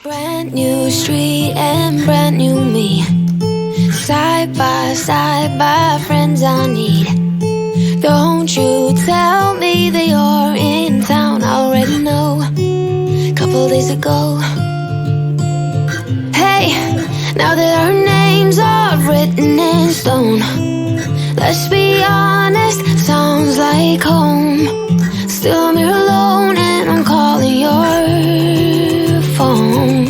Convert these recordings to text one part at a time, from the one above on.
Brand new street and brand new me. Side by friends I need. Don't you tell me that you're in town, I already know. Couple days ago. Hey, now that our names are written in stone, let's be honest, sounds like home. Still I'm here alone and I'm calling your phone.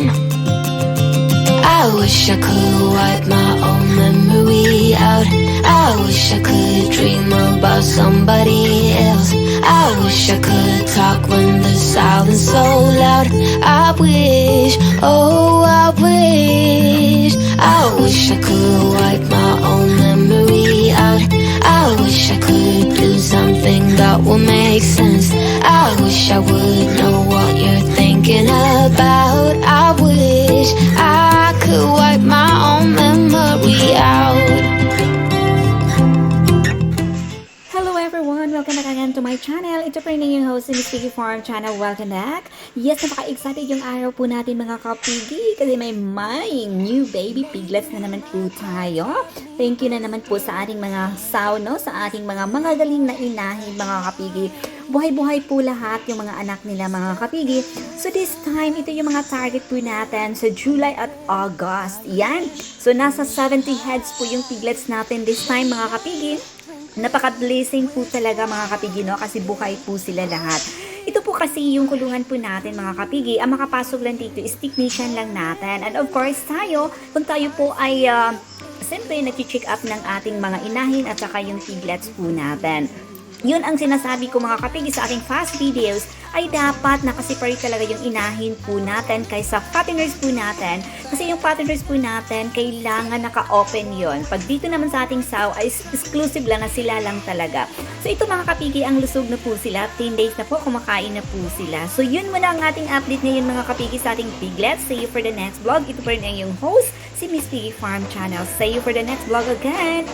I wish I could wipe my own memory out. I wish I could dream about somebody else. I wish I could talk when the silence so loud. I wish, oh I wish I could wipe my own memory out. I wish I could do something that will make sense. I wish I would know what you're thinking about. I wish I could wipe my own memory out. Hello everyone! Welcome back again to my channel. Ito pa rin yung host ni Miss Piggy Farm Channel. Welcome back! Yes, napaka-excited yung araw po natin mga kapigi kasi may new baby piglets na naman po tayo. Thank you na naman po sa ating mga saw, no? Sa ating mga galing na inahin mga kapigi. Buhay-buhay po lahat yung mga anak nila mga kapigi. So this time, ito yung mga target po natin sa July at August. Yan! So nasa 70 heads po yung piglets natin this time mga kapigi. Napaka-blessing po talaga mga kapigi, no? Kasi buhay po sila lahat. Ito po kasi yung kulungan po natin mga kapigi. Ang makapasok lang dito is technician lang natin. And of course tayo, kung tayo po ay siyempre nag-check up ng ating mga inahin at saka yung piglets po natin. Yun ang sinasabi ko mga kapigi sa aking fast videos ay dapat nakaseparate talaga yung inahin po natin kaysa fatteners po natin. Kasi yung fatteners po natin, kailangan naka-open yon. Pag dito naman sa ating sow ay exclusive lang na sila lang talaga. So ito mga kapigi, ang lusog na po sila. 10 days na po, kumakain na po sila. So yun muna ang ating update ngayon mga kapigi sa ating piglets. See you for the next vlog. Ito pa rin ang yung host, si Miss Piggy Farm Channel. See you for the next vlog again.